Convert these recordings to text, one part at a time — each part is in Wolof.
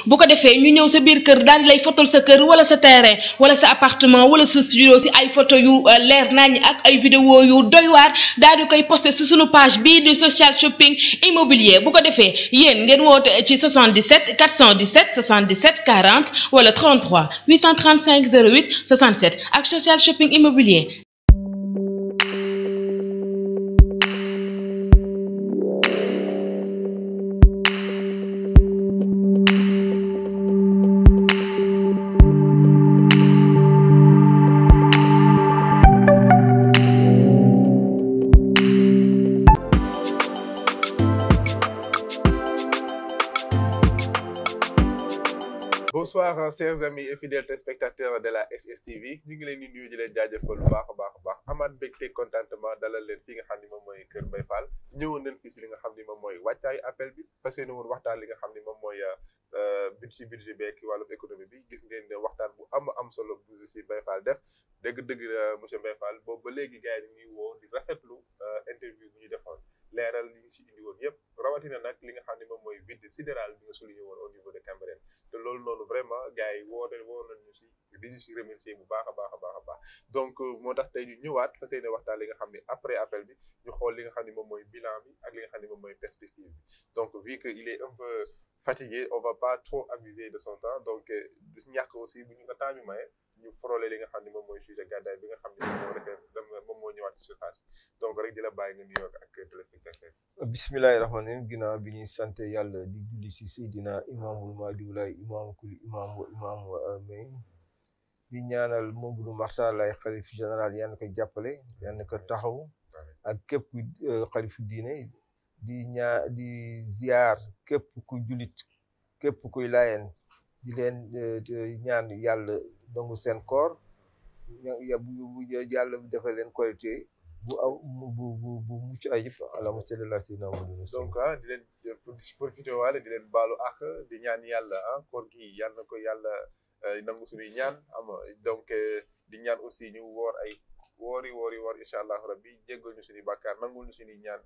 bu ko defee ñu ñëw sa biir kër daal di lay fotol sa kër wala sa terrain wala sa appartement wala sa studio si ay photo yu leer nañ ak ay vidéo yu doy waar daal di koy posté si sunu page bii di Social Shopping Immobilier bu ko defee yéen ngeen woote ci 77 417 77 40 wala 33 835 08 67 ak Social Shopping Immobilier. Bonsoir chers amis et fidèles téléspectateurs de la SSTV ñu ngi leen di nuyu di leen jaajëfal bu baax a baax amaat mbégte contentement dalal leen fi nga xam ni moom mooy Kër Mbaye Fall ñëwoon nañ fii si li nga xam ni moom mooy wàccaayu appel bi fas yéene woon waxtaan li nga xam ni moom mooy budget beeg wàllum économie bi gis ngeen ne waxtaan bu am solo bu si Mbaye Fall def dëgg monsieur Mbaye Fall boobu ba léegi gars yi ñuy woo di rafetlu interview bu ñu defoon leeral li ñu si indi woon yëpp rawatina nag li nga xam ne moom mooy vide sidéral bi nga souligné woon au niveau de Cambérène te loolu noonu vraiment gars yi woo nañu si di ñu si remercier bu baax a baax donc moo tax tey ñu ñëwaat fas yéene waxtaan li nga xam ne après appel bi ñu xool li nga xam ne moom mooy bilan bi ak li nga xam ne moom mooy perspective bi donc vu que il est un peu fatigué on va pas trop abuser de son temps donc du ñàkk aussi bu ñu ko temps bi maye ñu frôler li nga xam ne moom mooy sujet gàddaay bi nga xam ne moom moo ñëwaat ci surface bi donc rek di la bàyyi nga nuyoo ak téléspectateur. bismillahi rahmaani rahim ginnaaw bi ñuy sant yàlla di julli si Seydina imaamul mahdiwulaay imaamu kulli imaam wa imaam wa amin di ñaanal Mamadou Makhtar Laye xalif général yal na ko jàppale yal na ko taxaw ak képp ku xalifu diine di ziar képp ku julit képp kuy laayeen di leen ñaan yàlla dongu seen koor bu yàlla defal leen qualité bu mucc ayib allahumma salli ala sayyidina Muhammad donc di leen profité waale di leen baalu ak di ñaan yàlla koor gi yàlla na ko yàlla nangu suñuy ñaan donc di ñaan aussi ñu woor ay woori incha allah rabbi jéggal ñu suñuy bàkkaar nangul ñu suñuy ñaan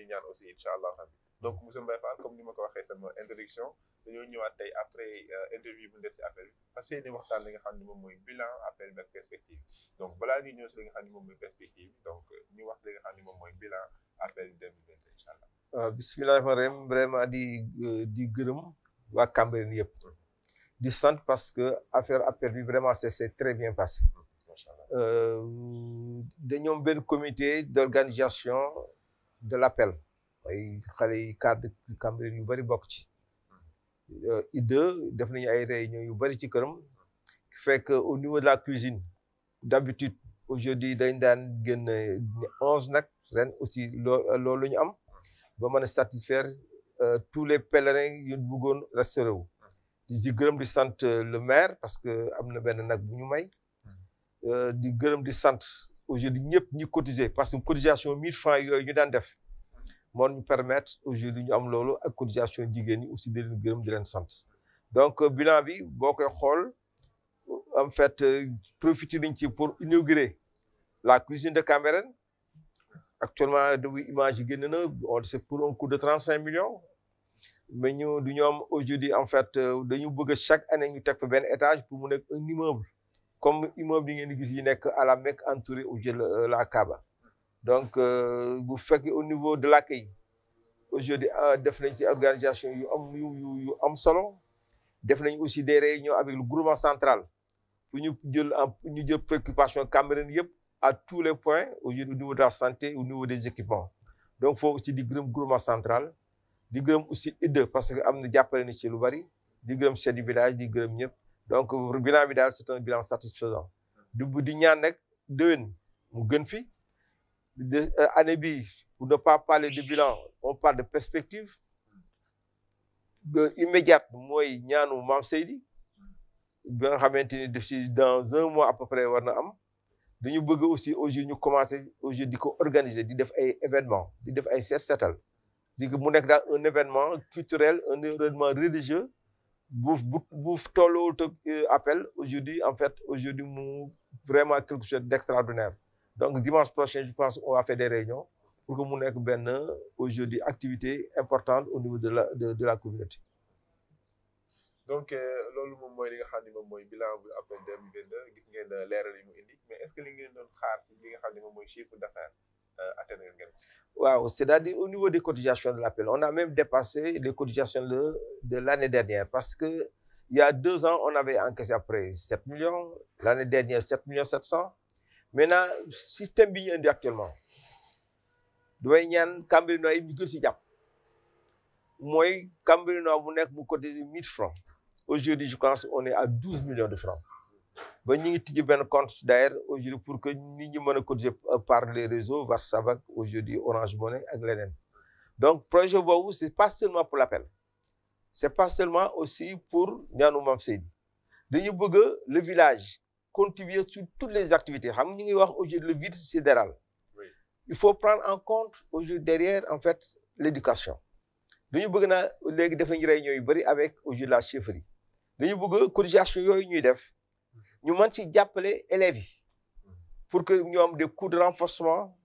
ñaan aussi incha allah rabbi donc monsieur Mbaye Fall comme ni ma ko waxee sama introduction dañoo ñëwaat tey après interview bu ñu def si appel bi parce que ni waxtaan li nga xam ne moom mooy bilan appel bi ak perspective donc balaa ñuy ñëw si li nga xam ne moom mooy perspective donc ñu wax li nga xam ne moom mooy bilan appel 2020 incha allah. bismillahi rahmaani rahim vraiment di gërëm waa Cambérène yëpp di sant parce que affaire appel bi vraiment c'est très bien passé. dañoo benn comité d'organisation de l'appel ay xale yi cadre Cambérène yu bari bokk ci IDE def nañu ay réunion yu bari ci këram fekk au niveau de la cuisine d'habitude aujourd'hui dañ daan génn 11 nag ren aussi loolu ñu am ba mën a satisfaire tous les pèlerins yu bëggoon restauré wu di gërëm di sant le maire parce que am na benn nag bu ñu may di gërëm di sant aujourd'hui ñëpp ñi cotiser parce que cotisation 1000 francs yooyu ñu daan def moo ñu permettre aujourd'hui ñu am loolu ak cotisation jigéen ñi aussi di leen gërëm di leen sant donc bilan bi boo koy xool en fait profité nañ ci pour inaugurer la cuisine de Cambérène actuellement de image yi génn na c'est pour un coût de 35 millions mais ñu du ñoom aujourd'hui en fait dañu bëgg chaque année ñu teg fa benn étage pour mu nekk un immeuble comme immeuble yi ngeen di gis yi nekk à la Mecque entouré au jël la Kaaba donc bu fekkee au niveau de l'accueil aujourd'hui def nañ ci organisation yu am solo def nañ aussi des réunions avec le groupement central pour ñu jël préoccupation Cambérène yëpp à tous les points aujourd'hui au niveau de la santé au niveau des équipements donc foofu aussi di gërëm groupement central di gërëm aussi IDE parce que am na jàppale na ci lu bari di gërëm chef du village di gërëm ñëpp donc bilan bi daal c'est un bilan satisfaisant di ñaan nag déwén mu gën fi année bi pour ne pas parler de bilan on parle de perspective immédiate mooy ñaanu Maam Seydi bi nga xamante ni def ci dans un mois à peu près war na am dañu bëgg aussi aujourd'hui ñu commencer aujourd'hui di ko organiser di def ay événements di def ay setal di ko mu nekk daal un événement culturel un événement religieux bu tolloo appel aujourd'hui en fait aujourd'hui mu vraiment quelque chose d'extraordinaire donc dimanche prochain je pense on va faire des réunions pour que mu nekk benn aujourd'hui activité importante au niveau de la communauté. donc loolu moom mooy li nga xam ne moom mooy bilan bu appel 2022 gis ngeen leeral yi mu indi mais est-ce que li ngeen doon xaar ci li nga xam ne moom mooy chiffre d'affaires atteindre ngeen. Waaw, c'est-à-dire au niveau des cotisations de l'appel, on a même dépassé les cotisations de l'année dernière parce que il y a 2 ans, on avait encaissé après 7 millions, l'année dernière 7 millions 700. Maintenant, système bi ñu indi actuellement damay ñaan Cambérenois yi ñu gën si jàpp mooy Cambérenois bu nekk mu cotiser 1000 francs. Aujourd'hui, je pense on est à 12 millions de francs. ba ñu ngi tijji benn compte d'ailleurs aujourd'hui pour que nit ñi mën a cotiser par les réseaux Warsava aujourd'hui Orange Money ak leneen. Donc projet boobu c'est pas seulement pour l'appel, c'est pas seulement aussi pour ñaanu Mame Seydi. dañu bëgg le village contribuer sur toutes les activités xam nga ñu ngi wax aujourd'hui le vide sidéral. Il faut prendre en compte aujourd'hui derrière en fait l'éducation. dañu bëgg naa léegi def nañu réunion yu bëri avec aujourd'hui la chefferie. dañu bëgg cotisation yooyu ñuy def ñu mën ci jàppale élèves yi pour que ñu am des cours de renforcement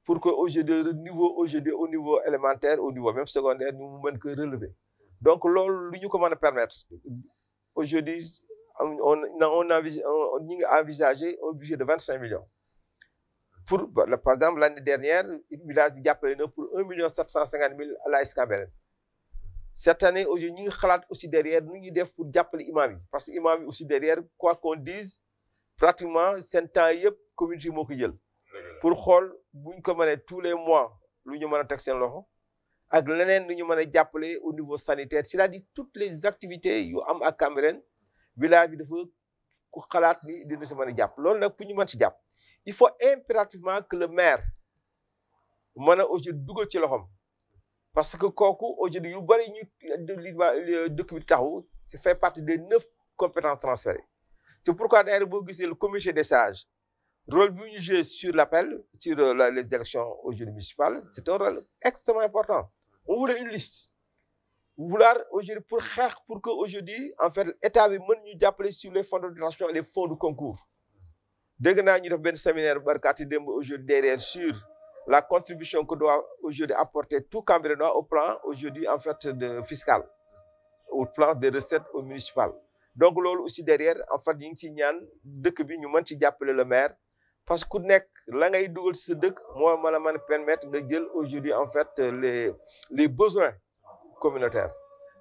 pour que aujourd'hui au niveau élémentaire au niveau même secondaire ñu mën ko relever. Donc loolu lu ñu ko mën a permettre aujourd'hui on ñu ngi envisagé un budget de 25 millions pour par exemple l'année dernière village di jàppale na pour 1,750,000 à l'AS Cambérène. Cette année aujourd'hui ñu ngi xalaat aussi derrière nu ñuy def pour jàppale imam yi parce que imam yi aussi derrière quoi qu'on dise pratiquement seen temps yëpp communauté moo ko jël pour xool buñ ko mënee tous les mois lu ñu mën a teg seen loxo ak leneen lu ñu mën a jàppale au niveau sanitaire c'est-à-dire toutes les activités yu am ak Cambérène village bi dafa ku xalaat ni dina si mën a jàpp loolu nag pour ñu mën si jàpp il faut impérativement que le maire mën a aussi dugal ci loxoom. Parce que kooku aujourd'hui yu bëri ñu dëkk bi taxaw c'est fait partie des 9 compétences transférées. C'est pourquoi d'ailleurs boo gisee le comité des sages rôle bi ñu joué sur l'appel sur les élections aujourd'hui municipales c'est un rôle extrêmement important. On voulait une liste vouloir aujourd'hui pour xeex pour que aujourd'hui en fait état bi mën ñu jàppale sur les fonds de dotation et les fonds de concours. dégg naa ñu def benn séminaire barkaati démb aujourd'hui derrière sur la contribution que doit aujourd'hui apporter tout Cambérénois au plan aujourd'hui en fait de fiscal, au plan des recettes au municipal. Donc loolu aussi derrière en fait ñu ngi ci ñaan dëkk bi ñu mën ci jàppale le maire parce que ku nekk la ngay dugal ci sa dëkk moo mën a mën a permettre nga jël aujourd'hui en fait les besoins communautaires.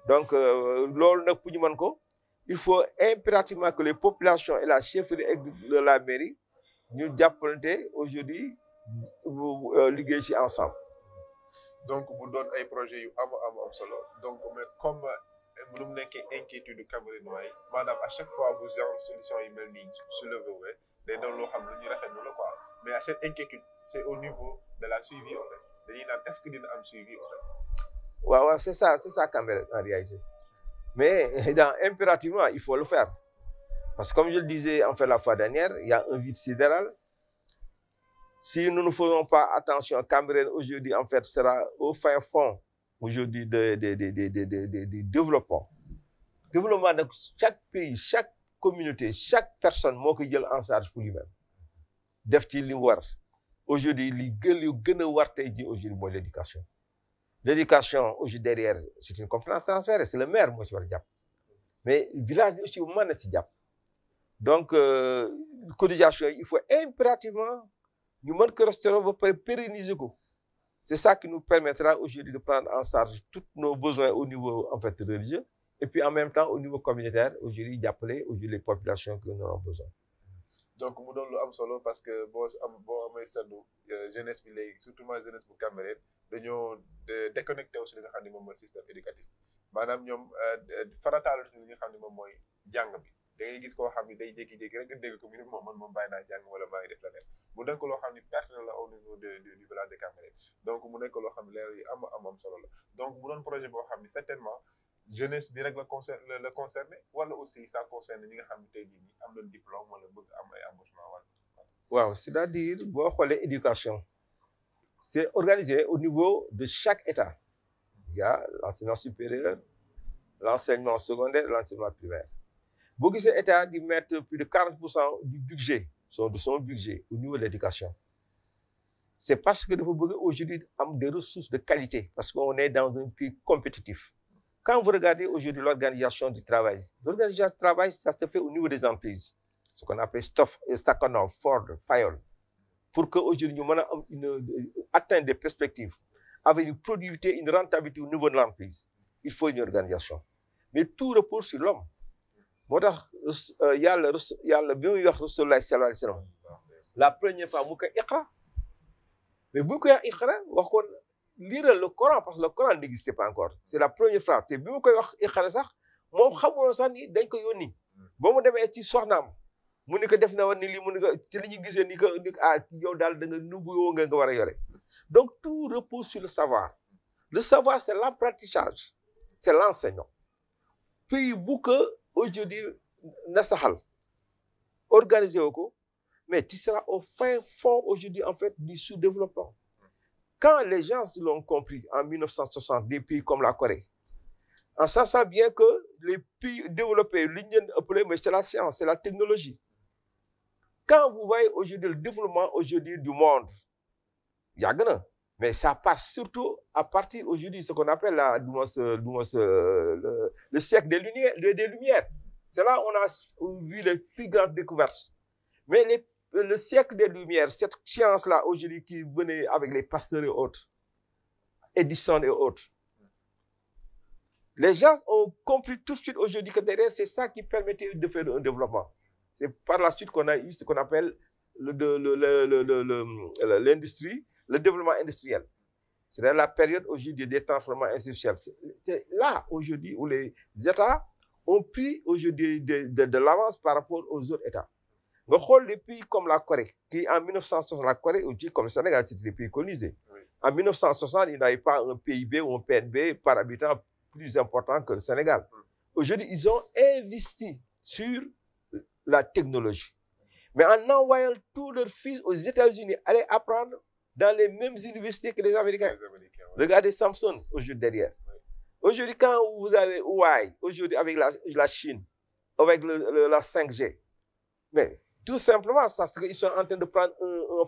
Donc loolu nag pour ñu mën ko il faut impérativement que les populations et la chefferie de la mairie ñu jàppalante aujourd'hui liggéey ci ensemble. Donc bu doon ay projets yu am solo donc mais comme nu mu nekkee inquiétude du Cambérénois yi maanaam à chaque fois bu genre solution yi mel nii soulevé wee day doon loo xam lu ñuy rafetlu la quoi mais à cette inquiétude c'est au niveau de la suivi en fait dañuy naan est-ce que dina am suivi en fait. waaw c'est ça Cambérène en réalité mais impérativement il faut le faire parce que comme je le disais en fait la fois dernière il y a un vide sidéral. Si nous ne faisons pas attention, Cambérène aujourd'hui en fait sera au fin fond aujourd'hui de développement. Développement de chaque pays, chaque communauté, chaque personne moo koy jël en charge pour lui-même. def ci li war aujourd'hui li gën a war tey ji aujourd'hui mooy l'éducation. L'éducation aujourd'hui derrière c'est une compétence transférée, c'est le maire moo ci war a jàpp mais village bi aussi mën na ci jàpp donc cotisation il faut impérativement ñu mën ko restaurer ba pare pérenniser ko. C'est ça qui nous permettra aujourd'hui de prendre en charge tous nos besoins au niveau en fait religieux et puis en même temps au niveau communautaire aujourd'hui jàppale aujourd'hui les populations qui en auront besoin. Donc mu doon lu am solo parce que boo amee seetlu jeunesse bi léegi surtout ma jeunesse bu Cambérène dañoo déconnecté aussi li nga xam ne moom mooy système éducatif maanaam ñoom farataalu li nga xam ne moom mooy jàng bi. da ngay gis koo xam ne day jékki-jékki rek nga dégg ko mu ne moom bàyyi naa jàng wala maa ngi def leneen mu nekk loo xam ne perte la au niveau du village de Cambérène donc mu nekk loo xam ne leer yi am solo la donc mu doon projet boo xam ne certainement jeunesse bi rek la concerné wala aussi ça concerne ñi nga xam ne tey jii nii am na diplôme wala bëgg am ay embauchement wala. waaw c'est-à-dire boo xoolee éducation c'est organisé au niveau de chaque état. Il y a l'enseignement supérieur, l'enseignement secondaire, l'enseignement primaire. boo gisee état di mettre plus de 40% du budget de son budget au niveau de l'éducation c'est parce que dafa bëgg aujourd'hui am des ressources de qualité parce qu'on est dans un pays compétitif Quand vous regardez aujourd'hui l'organisation du travail, ça se fait au niveau des entreprises. Ce qu'on appelle Stakhanov, Ford, Fayol. Pour qu'aujourd'hui, nous atteindre des perspectives avec une productivité, une rentabilité au niveau de l'entreprise. Il faut une organisation. Mais tout repose sur l'homme. La première fois, mais beaucoup lire le Coran, parce que le Coran n'existait pas encore. C'est la première fois. C'est bien que moom xamoon sax ni dañ ko yónni ba mu demee ci soxnaam mu ni ko def na woon ni lii mu ni ko ci li ñu gisee ni ko yow daal da nga nubu nga war a yore. Donc tout repose sur le savoir. Le savoir, c'est l'apprentissage, c'est l'enseignant. Puis bu ko aujourd'hui na saxal organisé wu ko, mais tu seras au fin fond aujourd'hui en fait du sous-développement. Quand les gens l'ont compris en 1960, des pays comme la Corée, en sachant bien que les pays développés, c'est la science, c'est la technologie. Quand vous voyez aujourd'hui le développement aujourd'hui du monde, il y a grand, mais ça passe surtout à partir aujourd'hui ce qu'on appelle le siècle des Lumières. C'est là où on a vu les plus grandes découvertes. Mais le siècle des Lumières, cette science-là aujourd'hui qui venait avec les pasteurs et autres, Edison et autres, les gens ont compris tout de suite aujourd'hui que derrière, c'est ça qui permettait de faire un développement. C'est par la suite qu'on a eu ce qu'on appelle l'industrie, le développement industriel. C'est dans la période aujourd'hui des transformations industrielles. C'est là aujourd'hui où les États ont pris aujourd'hui de l'avance par rapport aux autres États. Les pays comme la Corée, qui en 1960, la Corée, comme le Sénégal, c'était des pays colonisés. Oui. En 1960, il n'y avait pas un PIB ou un PNB par habitant plus important que le Sénégal. Aujourd'hui, ils ont investi sur la technologie. Mais en envoyant tous leurs fils aux États-Unis aller apprendre dans les mêmes universités que les Américains. Oui. Regardez Samsung aujourd'hui derrière. Oui. Aujourd'hui, quand vous avez Huawei, aujourd'hui avec la Chine, avec la 5G, mais tout simplement parce qu'ils sont en train de prendre un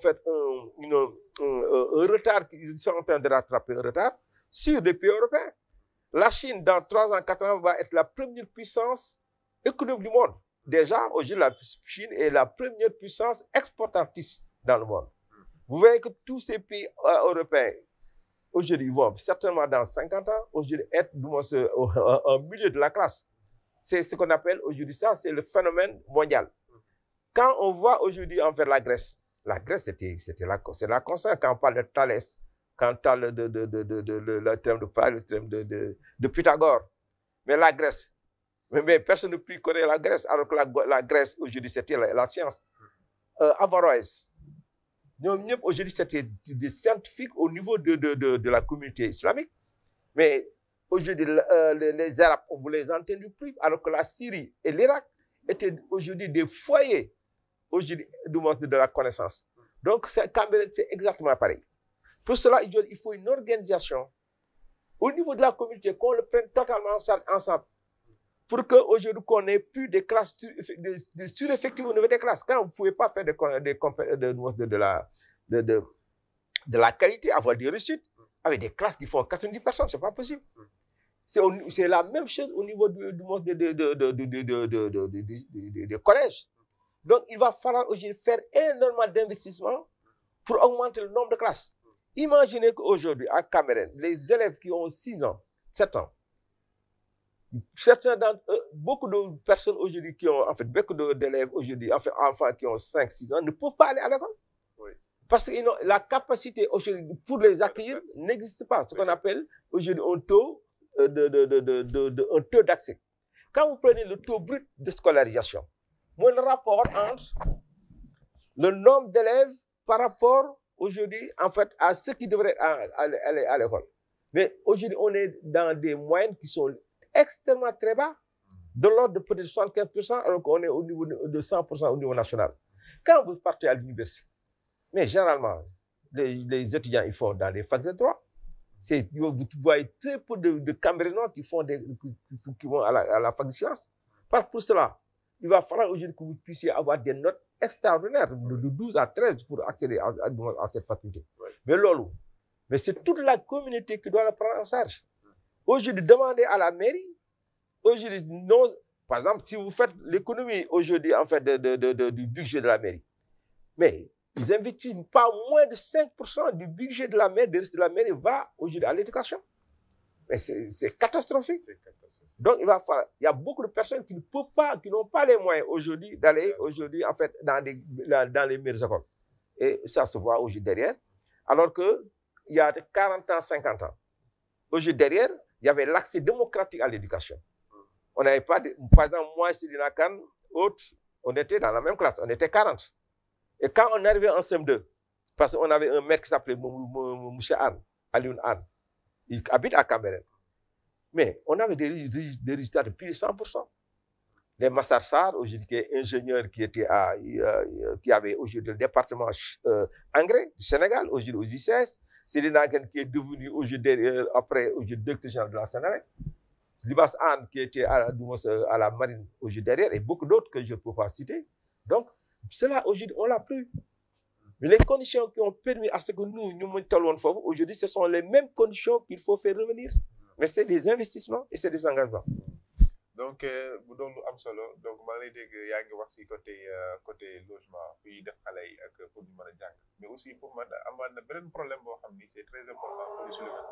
retard, ils sont en train de rattraper un retard sur les pays européens. La Chine, dans 3 ans, 4 ans, va être la première puissance économique du monde. Déjà, aujourd'hui, la Chine est la première puissance exportatrice dans le monde. Vous voyez que tous ces pays européens, aujourd'hui, vont certainement dans 50 ans, aujourd'hui, être au milieu de la classe. C'est ce qu'on appelle aujourd'hui ça, c'est le phénomène mondial. Quand on voit aujourd'hui en fait la Grèce, c'est la constante. Quand on parle de Thalès, quand on parle le terme de Pythagore, mais la Grèce, mais personne ne peut connaître la Grèce, alors que la Grèce aujourd'hui c'était la science. Averroès, aujourd'hui c'était des scientifiques au niveau de la communauté islamique, mais aujourd'hui les Arabes, on ne les entendait plus, alors que la Syrie et l'Irak étaient aujourd'hui des foyers aujourd'hui de la connaissance. Donc, Cameroun, c'est exactement pareil. Pour cela, il faut une organisation au niveau de la communauté, qu'on le prenne totalement ensemble. Pour qu'aujourd'hui, qu'on n'ait plus des classes de sureffectifs au niveau des classes. Quand vous ne pouvez pas faire de la qualité, avoir des réussites, avec des classes qui font 90 personnes, ce n'est pas possible. C'est la même chose au niveau des collèges. Donc, il va falloir aujourd'hui faire énormément d'investissements pour augmenter le nombre de classes. Imaginez qu'aujourd'hui, à Cameroun, les élèves qui ont 6 ans, 7 ans, beaucoup de personnes aujourd'hui qui ont, en fait, beaucoup d'élèves aujourd'hui, en fait, enfants qui ont 5, 6 ans, ne peuvent pas aller à l'école. Oui. Parce que la capacité aujourd'hui pour les accueillir n'existe pas. Ce qu'on appelle aujourd'hui un taux d'accès. Quand vous prenez le taux brut de scolarisation, le rapport entre le nombre d'élèves par rapport aujourd'hui, en fait, à ceux qui devraient aller à l'école. Mais aujourd'hui, on est dans des moyennes qui sont extrêmement très bas, de l'ordre de peut-être 75%, alors qu'on est au niveau de 100% au niveau national. Quand vous partez à l'université, mais généralement, les étudiants, ils font dans les facs de droit. Vous voyez très peu de Camerounois qui vont à la fac de sciences. Pour cela, il va falloir aujourd'hui que vous puissiez avoir des notes extraordinaires, de 12 à 13 pour accéder à cette faculté. Ouais. Mais c'est toute la communauté qui doit la prendre en charge. Aujourd'hui, demandez à la mairie, aujourd'hui, non, par exemple, si vous faites l'économie aujourd'hui, en fait, du budget de la mairie, mais ils investissent pas moins de 5% du budget de la mairie, va aujourd'hui à l'éducation. Mais c'est catastrophique. Donc, il y a beaucoup de personnes qui ne peuvent pas, qui n'ont pas les moyens aujourd'hui d'aller aujourd'hui, en fait, dans les meilleures écoles. Et ça se voit aujourd'hui derrière. Alors que il y a 40 ans, 50 ans, aujourd'hui derrière, il y avait l'accès démocratique à l'éducation. On n'avait pas, par exemple, moi, Sidina Khan, autres, on était dans la même classe, on était 40. Et quand on arrivait en CM2, parce qu'on avait un maître qui s'appelait M. Anne, Alioune Anne, il habite à Cambérène. Mais on avait des résultats de plus de 100%. Les Massar Sarr, aujourd'hui, qui est ingénieur, qui avait aujourd'hui le département engrais du Sénégal, aujourd'hui aux ICS. Sidina Khan, qui est devenu aujourd'hui, après, aujourd'hui, directeur général de la Sénélec. Libas Anne, qui était à la marine aujourd'hui derrière, et beaucoup d'autres que je ne peux pas citer. Donc, cela, aujourd'hui, on l'a plus. Mais les conditions qui ont permis à ce que nous aujourd'hui, ce sont les mêmes conditions qu'il faut faire revenir. Mais c'est des investissements et c'est des engagements. Donc, bu doon lu am solo donc maa ngi lay dégg yaa ngi wax si côté logement fii def xale yi ak pour ñu mën a jàng mais aussi pour man amaat na beneen problème boo xam ni c'est très important pour ñu soulever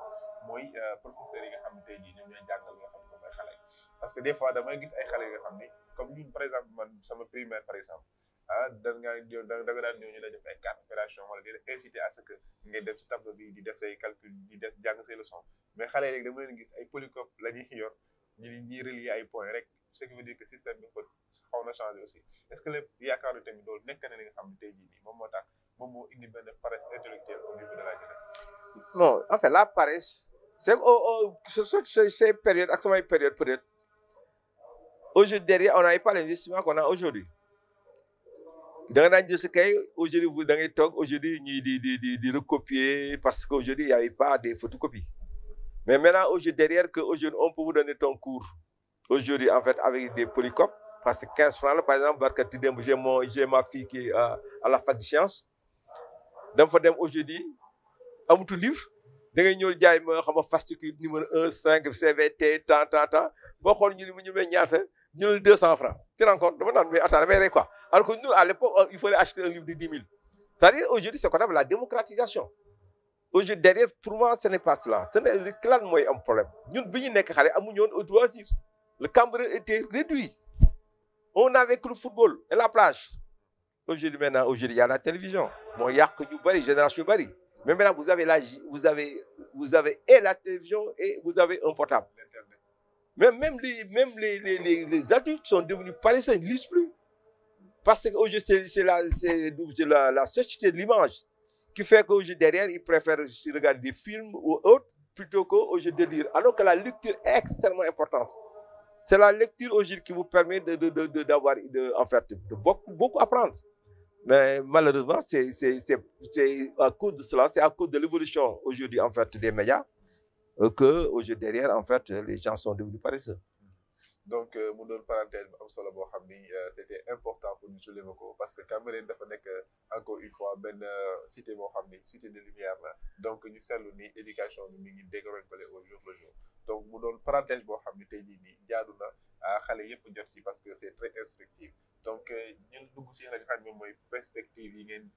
mooy professeurs yi nga xam ne tey jii ñoom ñooy jàngal nga xam ne moom mooy xale yi parce que des fois damay gis ay xale yi nga xam ni comme ñun par exemple man sama primaire par exemple da nga daan ñëw ñu la def ay carte opération wala di la inciter à ce que ngay def ci tableau bi di def say calcul di def jàng say leçons mais xale yi léegi dama leen gis ay polycope la ñuy yor ñi relier ay points rek ce qui veut dire que système bi ko xaw na changer aussi est-ce que lépp yaakaaru tamit loolu nekk na li nga xam ne tey jii nii moom moo tax moom moo indi benn paresse intellectuelle au niveau de la jeunesse. Non, en fait la paresse c'est ces périodes ak samay période peut-être aujourd'hui derrière on n'avait pas l'investissement qu'on a aujourd'hui da nga daan jël si kay aujourd'hui da ngay toog aujourd'hui ñii di recopier parce que aujourd'hui il y avait pas des photocopies. Mais maintenant, aujourd'hui, derrière que aujourd'hui, on peut vous donner ton cours. Aujourd'hui, en fait, avec des polycopes, parce que 15 francs, par exemple, j'ai ma fille qui est à la fac de sciences. Donc, aujourd'hui, à mon livre, da ngay ñëw jaay ma xam fascicule numéro 1 5 CVT tant boo xool ñu may ñaata ñu 200 francs. Tu te rends compte dama naan mais attends damay rey quoi. Alors que nous, à l'époque, il fallait acheter un livre de 10 000. C'est-à-dire aujourd'hui, c'est ce qu'on appelle la démocratisation. Aujourd'hui, derrière, pour moi, ce n'est pas cela. Ce n'est le clan, moi, un problème. Nous, le Cambérène était réduit. On n'avait que le football et la plage. Aujourd'hui, maintenant, aujourd'hui, il y a la télévision. Bon, il y a que une génération bari. Mais maintenant, vous avez et la télévision et vous avez un portable. Mais même les adultes sont devenus paresseux, ils ne lisent plus. Parce que aujourd'hui, c'est la société de l'image qui fait qu'aujourd'hui, derrière, ils préfèrent regarder des films ou autres plutôt qu'aujourd'hui de lire. Alors que la lecture est extrêmement importante. C'est la lecture aujourd'hui qui vous permet d'avoir, en fait, de beaucoup apprendre. Mais malheureusement, c'est à cause de cela, c'est à cause de l'évolution aujourd'hui, en fait, des médias, que aujourd'hui, derrière, en fait, les gens sont devenus paresseux. Donc mu doon parenthèse bu am solo boo xam ni c'était important pour ñu soulever ko parce que Cambérène dafa nekk encore une fois benn cité boo xam ni cité de lumière la donc ñu seetlu ni éducation bi mi ngi dégringolé au jour le jour donc mu doon parenthèse boo xam ni tey jii nii jaadu na xale yëpp jot si parce que c'est très instructif donc ñun dugg si nga xam ne moom mooy perspective yi ngeen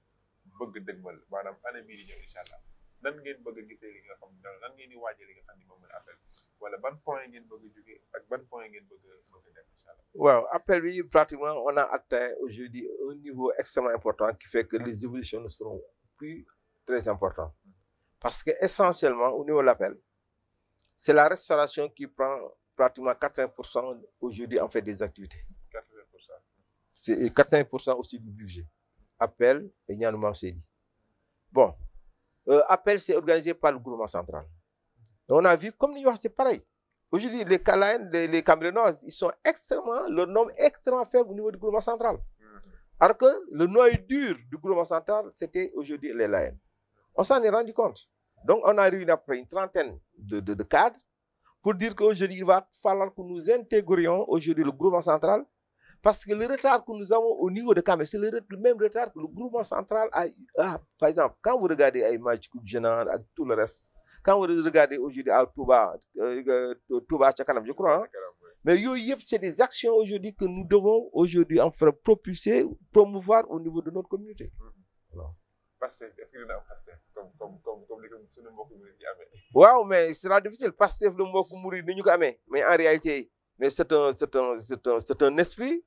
bëgg dëgmal maanaam année bii di ñëw incha allah nan ngeen bëgg a gisee li nga xam ne nan ngeen di waajee li nga xam ne moom mooy appel wala ban point ngeen bëgg a jógee ak ban point ngeen bëgg a def incha allah. waaw appel bi pratiquement on a atteint aujourd'hui un niveau extrêmement important qui fait que les évolutions ne seront plus très importantes parce que essentiellement au niveau de l'appel c'est la restauration qui prend pratiquement 80% aujourd'hui en fait des activités. 80%. C'est 80% aussi du budget. Appel et Nianou Mam Seydi. Bon. Appel, c'est organisé par le gouvernement central. Et on a vu, comme nous c'est pareil. Aujourd'hui, les Calaïens, les Camerounais, ils sont leur nombre est extrêmement faible au niveau du gouvernement central. Alors que le noyau dur du gouvernement central, c'était aujourd'hui les Laïens. On s'en est rendu compte. Donc, on a réuni après une trentaine de cadres pour dire qu'aujourd'hui, il va falloir que nous intégrions aujourd'hui le gouvernement central. Parce que le retard que nous avons au niveau de Cameroun, c'est le même retard que le gouvernement central a. Par exemple, quand vous regardez Aïma, Djenan et tout le reste, quand vous regardez aujourd'hui à Touba ca kanam, je crois, hein, mais c'est des actions aujourd'hui que nous devons aujourd'hui en faire propulser, promouvoir au niveau de notre communauté. Voilà. Pastef, est-ce que dina am Pastef comme li ko suñu mbokk murid yi amee. waaw mais c'est difficile Pastef le mbokk murid ni ñu ko amee mais en réalité mais c'est un esprit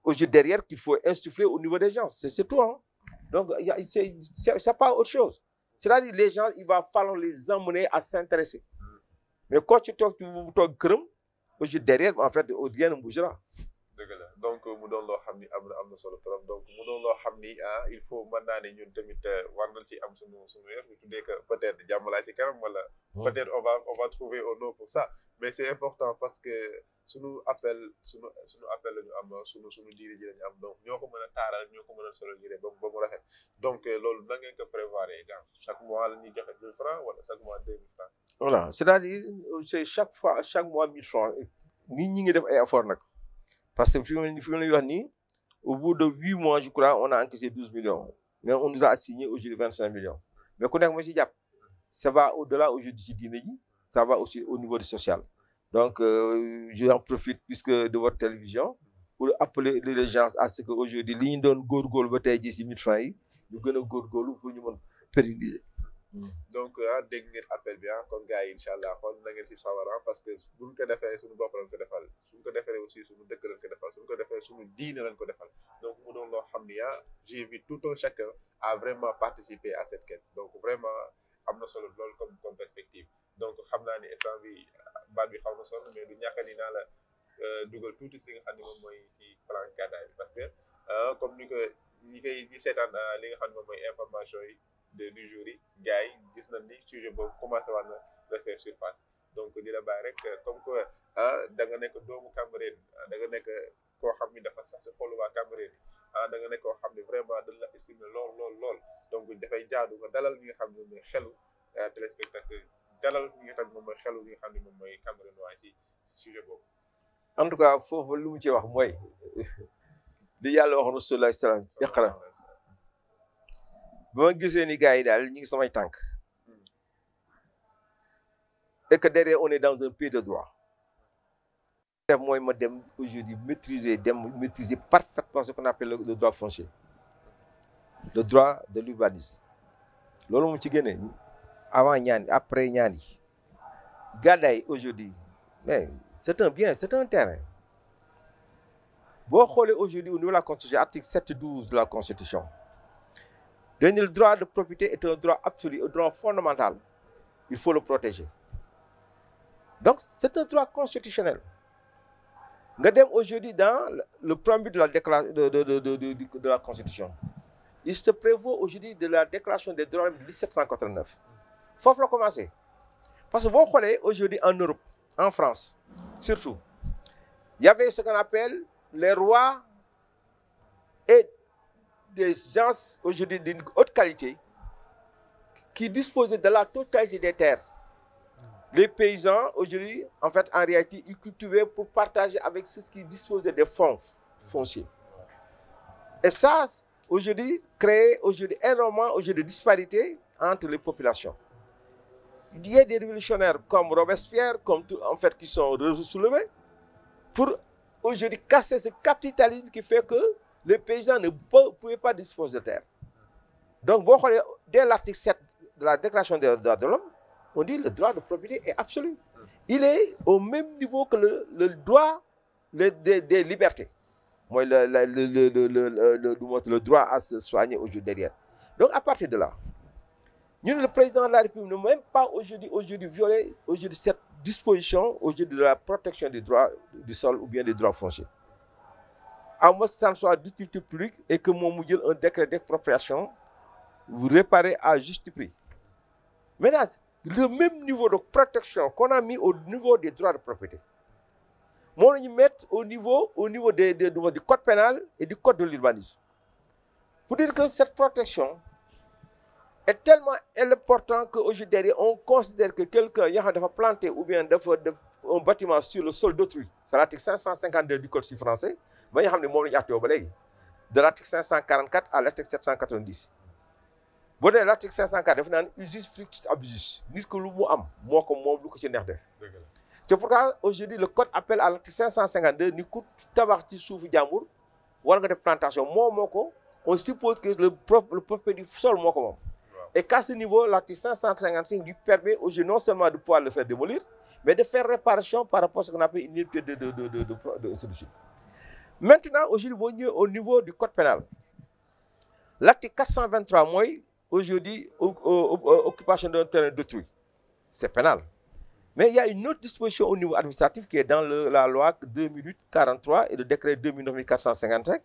aujourd'hui derrière qu'il faut insuffler au niveau des gens c'est tout, hein. Donc c'est pas autre chose. C'est-à-dire les gens il va falloir les emmener à s'intéresser. Mais quand tu toog këram aujourd'hui derrière en fait rien ne bougera. dëgg la donc mu doon loo xam ni am na solo trop donc mu doon loo xam ni il faut mën naa ne ñun tamit war nañ ci am suñu yëf ñu tuddee que peut-être jàmmalaa ci kanam wala peut-être on va trouver un nom pour ça mais c'est important parce que suñu appel la ñu am suñu diine ji la ñu am donc ñoo ko mën a taaral ñoo ko mën a solo yére ba mu rafet donc loolu da ngeen ko prévoir exemple chaque mois la ñuy joxe 1000 francs wala chaque mois 2000 francs. Voilà c'est-à-dire c'est chaque mois 1000 francs ñi ngi def ay effort nag. Parce que au bout de 8 mois, je crois, on a encaissé 12 millions. Mais on nous a assigné aujourd'hui 25 millions. Mais ça va au-delà aujourd'hui du dîner, ça va aussi au niveau du social. Donc, j'en profite puisque de votre télévision pour appeler les gens à ce qu'aujourd'hui, l'île donne Gorgol, bataille 10 000 francs, nous gagnons Gorgol pour nous pérenniser. Donc dégg ngeen appel bi kon gars yi incha allah xool na ngeen si sawara parce que buñ ko defee suñu bopp lañ ko defal suñ ko defee aussi suñu dëkk lañ ko defal suñ ko defee suñu diine lañ ko defal donc mu doon loo xam ni j'invite tout un chacun à vraiment participer à cette quête donc vraiment am na solo loolu comme perspective donc xam naa ni instant bi baat bi xaw na solo mais du ñàkk ni naa la dugal tuuti si li nga xam ne moom mooy si plan gàddaay bi parce que comme ni ko ñi seetaan li nga xam ne moom mooy information yi du jour yi gars yi gis nañ ni sujet boobu commencé waat na refaire surface donc di la bàyyi rek comme que da nga nekk doomu Cambérène da nga nekk koo xam ni dafa sax si xolu waa Cambérène da nga nekk koo xam ni vraiment dañ la estimé lool donc dafay jaadu nga dalal ñi nga xam ne mooy xelu téléspectateur dalal ñi nga xam ne moom mooy xelu ñi nga xam ne moom mooy Cambérène waaye si sujet boobu. En tout cas foofu lu mu ci wax mooy li yàlla wax Rasulullah sallallahu alayhi wa sallam iqra ba ma gisee ni gars yi daal ñu ngi samay tànk et que derrière on est dans un pays de droit mooy ma dem aujourd'hui maîtriser parfaitement ce qu'on appelle le droit foncier le droit de l'urbanisme loolu moom ci génne avant ñaan après ñaan yi gàddaay aujourd'hui mais c'est un bien c'est un terrain boo xoolee aujourd'hui au niveau de la constitution article 7-12 de la constitution le droit de propriété est un droit absolu, un droit fondamental. Il faut le protéger. Donc, c'est un droit constitutionnel. Aujourd'hui, dans le préambule de la déclaration de la Constitution, il se prévaut aujourd'hui de la déclaration des droits de 1789. Il faut commencer. Parce que vous voyez aujourd'hui en Europe, en France, surtout, il y avait ce qu'on appelle les rois et des gens aujourd'hui d'une haute qualité qui disposaient de la totalité des terres. Les paysans aujourd'hui, en fait, en réalité, ils cultivaient pour partager avec ceux qui disposaient des fonds fonciers. Et ça, aujourd'hui, crée aujourd'hui énormément de disparités entre les populations. Il y a des révolutionnaires comme Robespierre, comme tout, en fait, qui sont soulevés pour aujourd'hui casser ce capitalisme qui fait que les paysans ne pouvaient pas disposer de terre. Donc, dès l'article 7 de la Déclaration des droits de l'homme, on dit que le droit de propriété est absolu. Il est au même niveau que le droit des libertés. Moi, le droit à se soigner aujourd'hui derrière. Donc, à partir de là, nous, le président de la République, ne même pas aujourd'hui violer cette disposition aujourd'hui de la protection des droits du sol ou bien des droits fonciers. À moins que ça ne soit d'utilité publique et que mon module un décret d'expropriation vous réparez à juste prix. Maintenant, le même niveau de protection qu'on a mis au niveau des droits de propriété, on y met au niveau du code pénal et du code de l'urbanisme. Pour dire que cette protection est tellement importante qu'aujourd'hui, on considère que quelqu'un a planté ou bien un bâtiment sur le sol d'autrui. C'est l'article 552 du code civil français. De l'article 544 à l'article 790. boo dee l'article 504 dafa naan usus fructus abusus nit ko lu mu am moo ko moom lu ko ci neex def. C'est pourquoi aujourd'hui le code appelle à l'article 552 ni ku tabax ci suufu jàmbur war nga def plantation moo ko on suppose que le propriétaire du sol moo ko moom. Et qu'à ce niveau l'article 555 lui permet aujourd'hui non seulement de pouvoir le faire démolir mais de faire réparation par rapport à ce qu'on appelle une unité de solution. Maintenant aujourd'hui boo ñëwee au niveau du code pénal l'article 423 mooy aujourd'hui occupation d'un terrain d'autrui c'est pénal. Mais il y a une autre disposition au niveau administratif qui est dans la loi 2008-43 et le décret 2009-455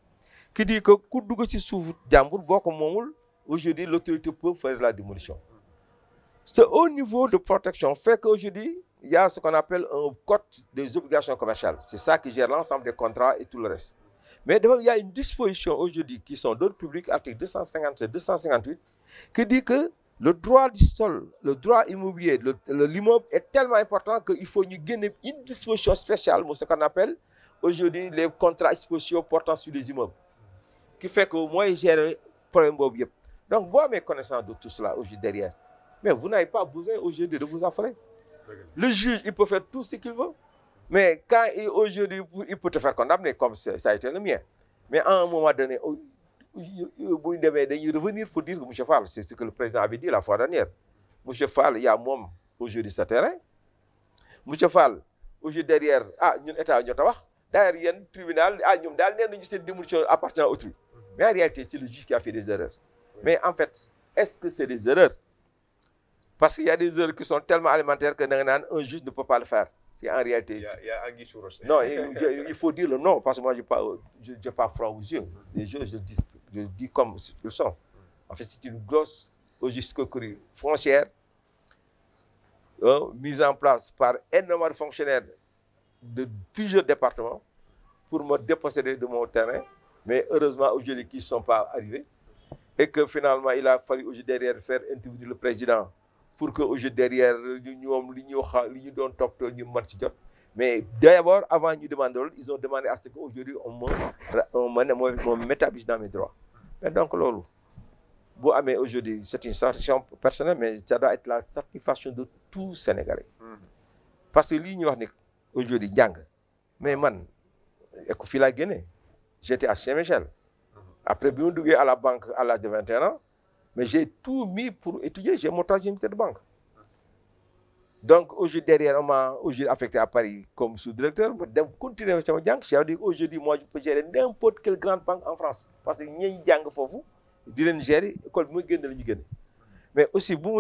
qui dit que ku dugg ci suufu jàmbur boo ko moomul aujourd'hui l'autorité peut faire la démolition. Ce haut niveau de protection fait qu'aujourd'hui il y a ce qu'on appelle un code des obligations commerciales. C'est ça qui gère l'ensemble des contrats et tout le reste. Mais il y a une disposition aujourd'hui qui sont d'ordre public, article 257, 258, qui dit que le droit du sol, le droit immobilier, l'immeuble est tellement important qu'il faut ñu génne une disposition spéciale, ce qu'on appelle aujourd'hui les contrats spéciaux portant sur les immeubles, qui fait que moi, gérer le problème boobu yëpp. Donc, vous avez connaissance de tout cela aujourd'hui derrière. Mais vous n'avez pas besoin aujourd'hui de vous affoler. Le juge, il peut faire tout ce qu'il veut. Mais quand aujourd'hui, il peut te faire condamner, comme ça a été le mien. Mais à un moment donné, vous devez revenir pour dire que M. Fall, c'est ce que le président avait dit la fois dernière. M. Fall, il y a moi aujourd'hui ce terrain. M. Fall, aujourd'hui derrière, nous État, derrière le tribunal, nous avons cette démolition appartenant à autrui. Mais en réalité, c'est le juge qui a fait des erreurs. Mais en fait, est-ce que c'est des erreurs? Parce qu'il y a des erreurs qui sont tellement alimentaires que un juge ne peut pas le faire. C'est en réalité. Il y a Anguille sous roche. Non, il faut dire le non, parce que moi, je n'ai pas froid aux yeux. Les choses, je dis comme ils sont. En fait, c'est une grosse escroquerie foncière mise en place par énormément de fonctionnaires de plusieurs départements pour me déposséder de mon terrain. Mais heureusement, aujourd'hui, qui ne sont pas arrivés. Et que finalement, il a fallu aujourd'hui derrière faire intervenir le président pour que aujourd'hui derrière mais d'abord avant de demander ils ont demandé à ce qu'aujourd'hui on m'établisse dans mes droits. Mais donc lolo aujourd'hui c'est une satisfaction personnelle mais ça doit être la satisfaction de tout Sénégalais. Parce que li ñu wax ni aujourd'hui jàng mais man éco fi la génné j'étais à Saint-Michel. Après bi ma duggee à la banque à l'âge de 21 ans. Mais j'ai tout mis pour étudier, j'ai monté une de banque. Donc aujourd'hui derrière, on m'a affecté à Paris comme sous-directeur. Je continuer à faire banque. J'ai dit aujourd'hui, moi je peux gérer n'importe quelle grande banque en France. Parce que nous avons fofu, ils gérer l'école, mais aussi, si vous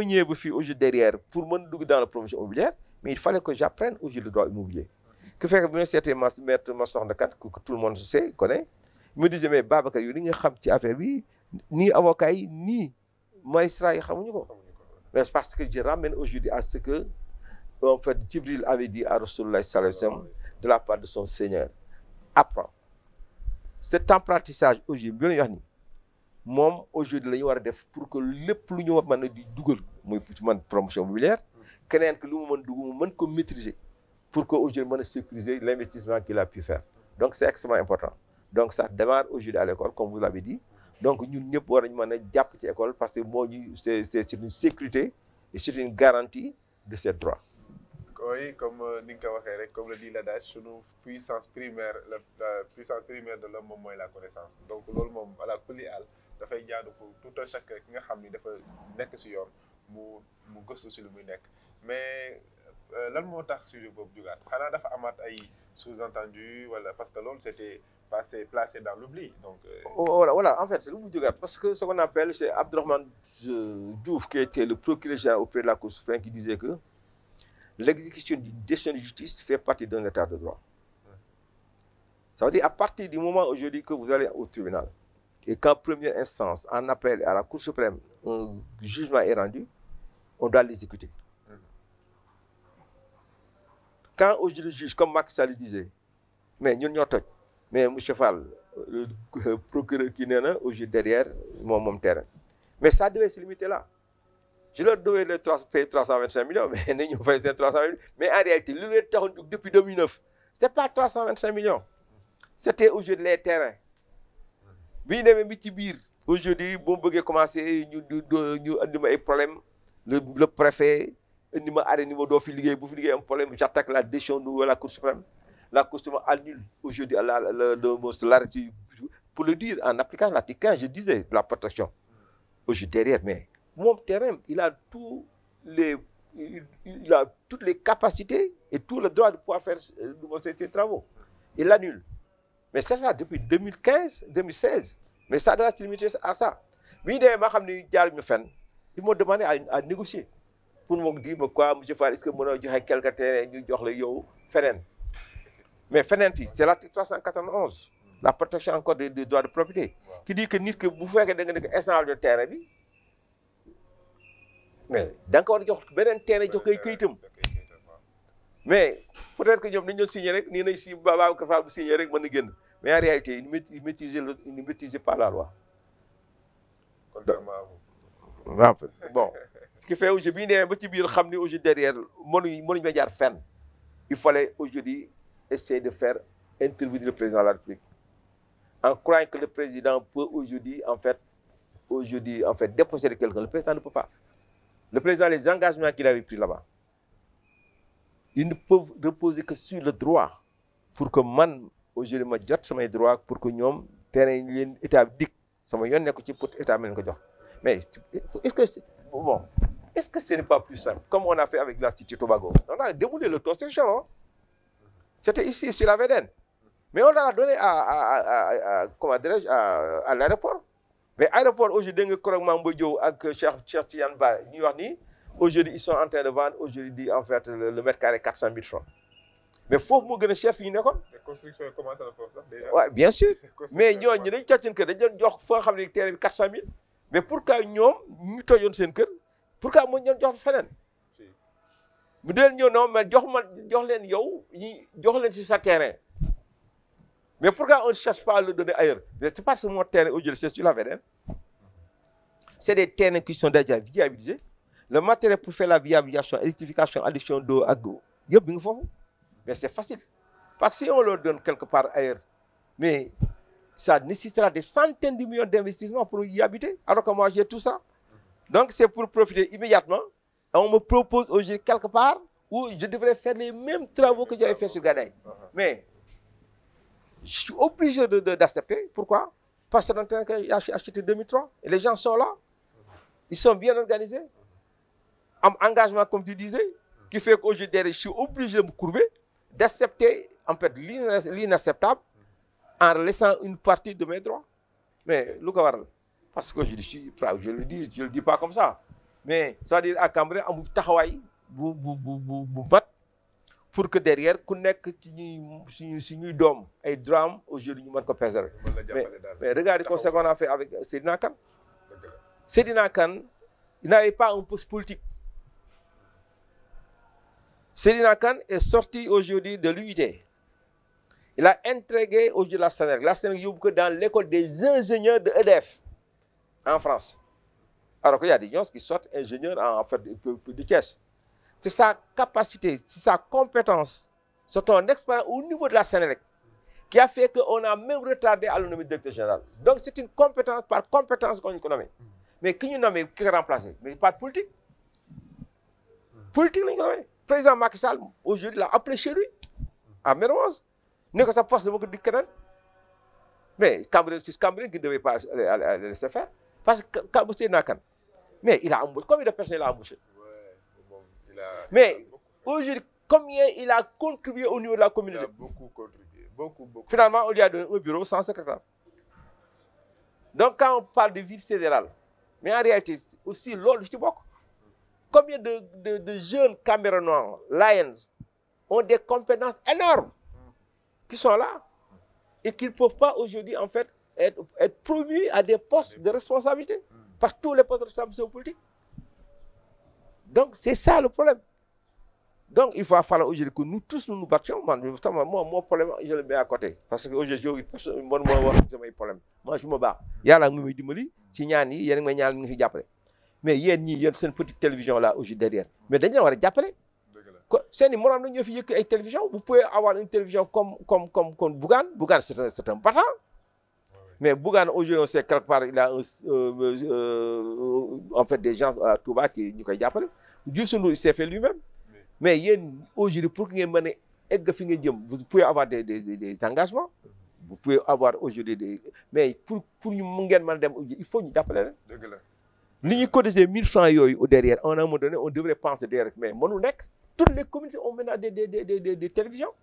aujourd'hui derrière, pour me dans la promotion immobilière, mais il fallait que j'apprenne aujourd'hui le droit immobilier. Que fait que c'était maître Masson de Kat, que tout le monde sait, connaît. Il me disait, mais Babacar, il y a une affaire, ni avocat, ni magistrat yi xamuñu ko. Mais parce que je ramène aujourd'hui à ce que en fait Djibril avait dit à Rasulullah sallallahu alayhi wa sallam de la part de son Seigneur. Apprends. Cet apprentissage aujourd'hui bi ñu wax ni moom aujourd'hui la ñu war a def pour que lépp lu ñu war mën a di dugal mooy man promotion immobilière keneen que lu mu mën dugg mu mën ko maîtriser pour que aujourd'hui mën a sécuriser l'investissement qu'il a pu faire. Donc c'est extrêmement important. Donc ça démarre aujourd'hui à l'école comme vous l'avez dit. Donc ñun ñëpp war nañu mën a jàpp ci école parce que c'est une sécurité et c'est une garantie de ces droits. Oui, comme ni nga ko waxee rek comme le dit l'adage sunu puissance primaire la puissance primaire de l'homme moom mooy la connaissance. Donc loolu moom à la kulli àll dafay jaadu pour tout un chacun ki nga xam ni dafa nekk si yoon mu gëstu si lu muy nekk mais lan moo tax sujet boobu jugaat xanaa dafa amaat ay sous-entendu wala parce que loolu c'était placé dans l'oubli. Donc voilà, en fait, c'est le parce que ce qu'on appelle, c'est Abdourahmane Diouf, qui était le procureur général auprès de la Cour suprême, qui disait que l'exécution d'une décision de justice fait partie d'un état de droit. Ça veut dire à partir du moment aujourd'hui que vous allez au tribunal et qu'en première instance, en appel à la Cour suprême, un jugement est rendu, on doit l'exécuter. Quand aujourd'hui le juge, comme Macky Sall disait, mais nous n'y sommes mais M. Fall, le procureur qui n'est pas aujourd'hui derrière mon terrain. Mais ça devait se limiter là. Je leur devais payer 325 millions, mais nous faisons 325 millions. Mais en réalité, depuis 2009, ce n'était pas 325 millions. C'était aujourd'hui les terrains. Bi ñu demee bi ci biir aujourd'hui boo bëggee commencé ñu andi ma ay problème le préfet indi ma arrêté niveau doo fi liggéey bu fi liggéey am problème j'attaque la décision de la Cour suprême. La Cour suprême annule aujourd'hui l'arrêté pour le dire en appliquant l'article 15, je disais la protection. Aujourd'hui derrière, mais mon terrain, il a toutes les capacités et tout le droit de pouvoir faire ses travaux. Il l'annule. Mais c'est ça depuis 2015, 2016. Mais ça doit se limiter à ça. Ils m'ont demandé à négocier. Pour me dire, quoi, M. Fall, est-ce que moi, j'ai quelques terrains, mais c'est l'article 391, la protection encore des droits de propriété, qui dit que vous faites que essence de terrain, mais d'accord, il y a un terrain qui est mais peut-être que nous avons signé, nous avons signé, mais en réalité, ils ne maîtrisaient pas la loi. Contrairement à vous. Bon, ce qui fait aujourd'hui, derrière, il fallait aujourd'hui essayer de faire intervenir le président de la République. En croyant que le président peut aujourd'hui, en fait, déposer quelqu'un. Le président ne peut pas. Le président, les engagements qu'il avait pris là-bas, ils ne peuvent reposer que sur le droit. Pour que man, aujourd'hui, je jotte mes droits, pour que nous, terrain, état dic, ça m'a yonné que pour état men ko jox. Mais est-ce que ce n'est pas plus simple, comme on a fait avec la Cité Tobago? On a déboulé le construction, hein? C'était ici, sur la VDN. Mais on l'a donné à l'aéroport. Mais l'aéroport, aujourd'hui, aujourd'hui, ils sont en train de vendre, aujourd'hui, en fait, le mètre carré 400 000 francs. Mais il faut que les chefs finissent. Les constructions commencent à le faire ça déjà. Oui, bien sûr. Mais nous, nous avons 400 000. Mais pourquoi nous avons fait pourquoi nous avons fait bu dee ñëw non mais jox leen ci sa terrain mais pourquoi on ne cherche pas à le donner ailleurs? C'est parce que mon terrain aujourd'hui c'est sur la VDN. C'est des terrains qui sont déjà viabilisés. Le matériel pour faire la viabilisation, électrification, addition d'eau à l'eau, mais c'est facile. Parce que si on le donne quelque part ailleurs, mais ça nécessitera des centaines de millions d'investissements pour y habiter, alors que moi j'ai tout ça. Donc c'est pour profiter immédiatement. On me propose aujourd'hui quelque part où je devrais faire les mêmes travaux que j'avais fait sur Gadaï. Mais je suis obligé d'accepter. Pourquoi? Parce que c'est un terrain que j'ai acheté en 2003. Et les gens sont là. Ils sont bien organisés. Un engagement, comme tu disais, qui fait qu'aujourd'hui, je suis obligé de me courber, d'accepter en fait l'inacceptable en laissant une partie de mes droits. Mais, parce que je le dis pas comme ça. Mais ça veut dire à Cambérène amul taxawaay bu mat pour que derrière ku nekk ci ñuy doom ay drame aujourd'hui ñu mën ko préserver. Mais regardez ce qu'on a fait avec Seydina Kane. Seydina Kane, il n'avait pas un poste politique. Seydina Kane est sorti aujourd'hui de l'UIT. Il a intégré aujourd'hui la Sénélec. La Sénélec yóbbu ko dans l'école des ingénieurs de EDF en France. Alors qu'il y a des gens qui sortent ingénieurs en fait de Thiès. C'est sa capacité, c'est sa compétence, c'est son expérience au niveau de la Sénélec qui a fait qu'on a même retardé à le nommer directeur général. Donc c'est une compétence par compétence qu'on nomme. Mais qui nous nomme, qui remplace? Mais pas de politique. Politique, nous nomme. Le président Macky Sall, aujourd'hui, l'a appelé chez lui, à Mermoz. N'est que ça passe de beaucoup de Canada. Mais Cambérène qui ne devait pas le laisser faire. Parce que Cambérène n'a qu'un. Mais il a embauché. Combien de personnes il a embauché? Mais aujourd'hui, combien il a contribué au niveau de la communauté? Il a beaucoup contribué. Beaucoup. Finalement, on lui a donné un bureau sans secrétaire. Donc, quand on parle de ville fédérale, mais en réalité, aussi, l'autre, je dis beaucoup. Combien de jeunes Camerounais, Lions, ont des compétences énormes qui sont là et qui ne peuvent pas aujourd'hui, en fait, être promus à des postes de responsabilité par tous les postes de responsabilité politique. Donc, c'est ça le problème. Donc, il va falloir aujourd'hui que nous tous nous battions. Moi, mon problème, je le mets à côté. Parce que aujourd'hui, moi, c'est mon problème. Moi, je me bats. Il y a la mouille du Mali, il y a mais il y a une petite télévision là aujourd'hui derrière. Mais d'ailleurs, on va appeler. C'est une télévision. Vous pouvez avoir une télévision comme Bougane. Bougane, c'est un battant. Mais Bougane, aujourd'hui, on sait quelque part, il a en fait des gens à Touba qui nous ont appelé. Youssou Ndour, il s'est fait lui-même. Mais aujourd'hui, pour que vous pouvez avoir des engagements. Vous pouvez avoir aujourd'hui des... Mais pour nous, il faut nous appeler. Nous cotisons 1000 francs derrière. À un moment donné, on devrait penser derrière. Mais toutes les communautés ont maintenant des télévisions.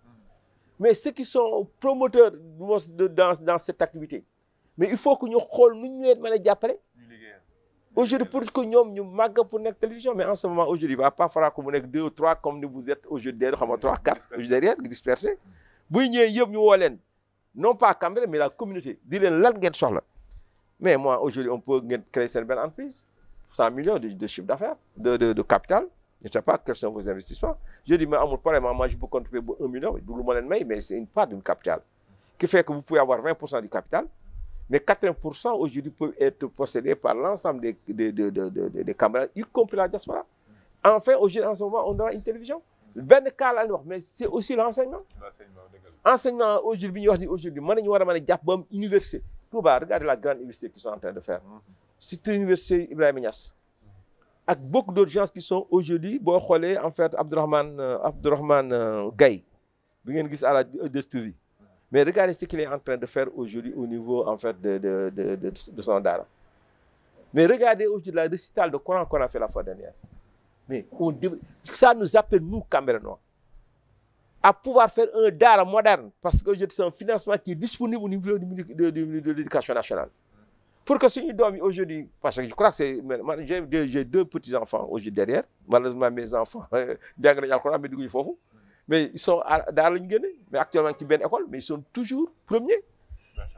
Mais ceux qui sont promoteurs dans cette activité, mais il faut que nous appeler. Aujourd'hui, pour que nous marquons pour notre télévision, mais en ce moment, aujourd'hui, il ne va pas falloir que vous ayez 2 ou 3 comme vous êtes aujourd'hui derrière, 3, 4, derrière, dispersés. Non pas à Cambérène, mais la communauté. Mais moi, aujourd'hui, on peut créer cette belle entreprise. 100 millions de chiffre d'affaires, de capital. Je ne sais pas quels sont vos investissements. Je dis, mais à mon problème, moi, je peux contribuer 1 million, mais c'est une part du capital. Qui fait que vous pouvez avoir 20% du capital, mais 80% aujourd'hui peuvent être possédés par l'ensemble des Cambéréens, y compris la diaspora. Enfin, aujourd'hui, en ce moment, on aura une télévision. Ben cas la wax mais c'est aussi l'enseignement. Enseignement aujourd'hui, université. Touba, regardez la grande université qu'ils sont en train de faire. C'est une université Ibrahima Niass. Avec beaucoup d'autres gens qui sont aujourd'hui, en fait, Abdourahmane Gaye, à la DSTV. Mais regardez ce qu'il est en train de faire aujourd'hui au niveau en fait, de son dara. Mais regardez aujourd'hui la récital de Coran qu'on a fait la fois dernière. Mais ça nous appelle, nous, Camerounois, à pouvoir faire un dara moderne, parce que c'est un financement qui est disponible au niveau de l'éducation nationale. Pour que ce soit aujourd'hui, parce que je crois que c'est... J'ai 2 petits-enfants aujourd'hui derrière. Malheureusement, mes enfants, mais ils sont dans l'Union, mais actuellement, ils sont dans l'école, mais ils sont toujours premiers.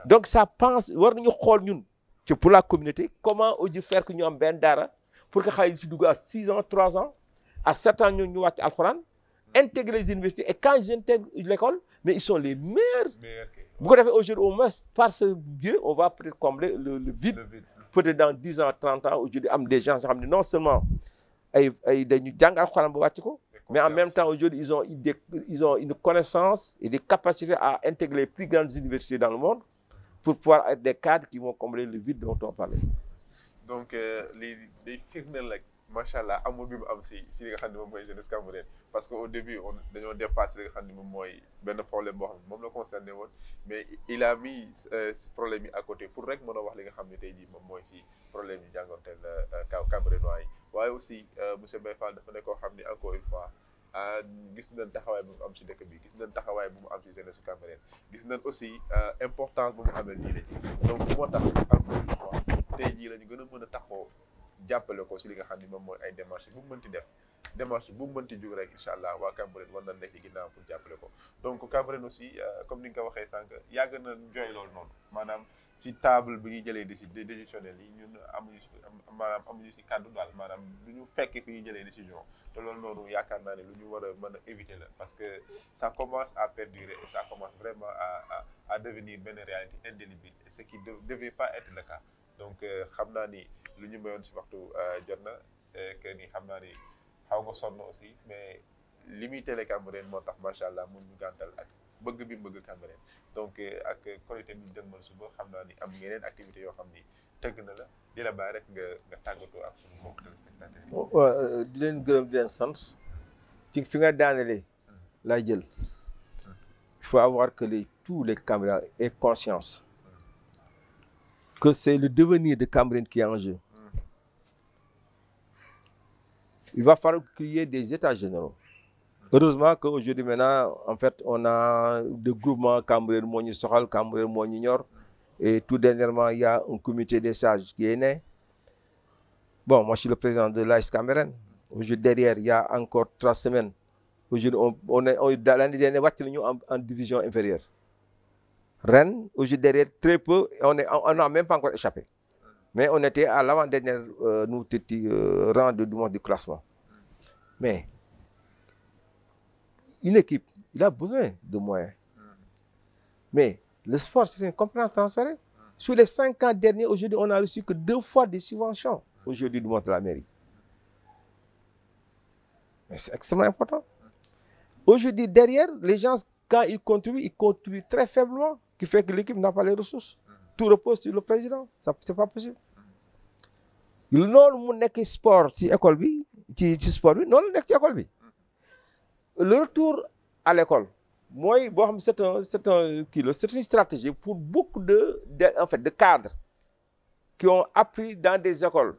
Donc, ça pense, que pour la communauté, comment aujourd'hui faire que nous ayons un dara pour que les gens à 6 ans, 3 ans, à 7 ans, nous ayons le Coran, intégrer les universités. Et quand ils intègrent l'école, mais ils sont les meilleurs. Vous avez aujourd'hui, au moins, par ce biais, on va peut-être combler le vide. Peut-être dans 10 ans, 30 ans, aujourd'hui, il y a des gens qui non seulement mais en même temps, aujourd'hui, ils ont une connaissance et des capacités à intégrer les plus grandes universités dans le monde pour pouvoir être des cadres qui vont combler le vide dont on parlait. Donc, les firnel, machallah, amul bi mu am si li nga xam ne moom mooy jeunesse camerounaise parce qu'au début dañoo dépassé li nga xam ne moom mooy benn problème boo xam ne moom la concerné woon mais il a mis ce problème yi à côté pour rek mën a wax li nga xam ne tey jii moom mooy si problème yi jàngonteel camerounois yi waaye aussi monsieur Mbaye Fall dafa nekk koo xam ne encore une fois gis nañ taxawaay bu mu am si dëkk bi gis nañ taxawaay bu mu am si jeunesse Cameroun gis nañ aussi importance bu mu amee diine donc moo tax encore une fois tey jii la ñu gën a mën a taxoo jàppale ko si li nga xam ne moom mooy ay démarches bu mu mënti def démarche bu mu mënti jóg rek incha allah waa Cameroun war nañ nekk ci ginnaaw pour jàppale ko donc Cameroun aussi comme ni nga ko waxee sànq yàgg na jooy loolu noonu maanaam ci table bi ñuy jëlee décisionnel yi ñun amuñu si kàddu daal maanaam du ñu fekk fi ñuy jëlee décision te loolu noonu yaakaar naa ne lu ñu war a mën a éviter la parce que ça commence à perdurer et ça commence vraiment à devenir benn réalité indélébile et ce qui ne devait pas être le cas donc xam naa ni lu ñu mayoon si waxtu jot na que ni xam naa ni xaw nga sonn aussi mais limité les Cameroun moo tax macha allah mun ñu gàntal ak bëgg bi mu bëgg Cameroun donc ak Korité bi ñu dëgmal suba xam naa ni am yeneen activités yoo xam ni tëgg na la di la bàyyi rek nga tàggatoo ak suñu mbokk téléspectateurs yi. waaw di leen gërëm di leen sant ci fi nga daanelee lay jël il faut avoir que tous les Camerounais aient conscience que c'est le devenir de Cameroun qui est en jeu. Il va falloir qu'il y ait des états généraux. Heureusement qu'aujourd'hui, maintenant, en fait, on a des groupements Cameroun Moni Sohal, Cameroun Moni Nior. Et tout dernièrement, il y a un comité des sages qui est né. Bon, moi, je suis le président de l'AS Cameroun. Aujourd'hui, derrière, il y a encore 3 semaines. Aujourd'hui, l'année dernière, en division inférieure. Rennes, aujourd'hui, derrière, très peu, on n'a même pas encore échappé. Mais on était à l'avant-dernière rang du classement. Mais une équipe, il a besoin de moyens. Mais le sport, c'est une compétence transférée. Sur les 5 ans derniers, aujourd'hui, on n'a reçu que 2 fois des subventions. Aujourd'hui, du monde de la mairie. Mais c'est extrêmement important. Aujourd'hui, derrière, les gens, quand ils contribuent très faiblement, qui fait que l'équipe n'a pas les ressources. tout repose sur le président ça c'est pas possible loolu mu nekk sport ci école bi ci sport bi noonu la nekk ci école bi le retour à l'école mooy boo xam c'est une stratégie pour beaucoup de cadres qui ont appris dans des écoles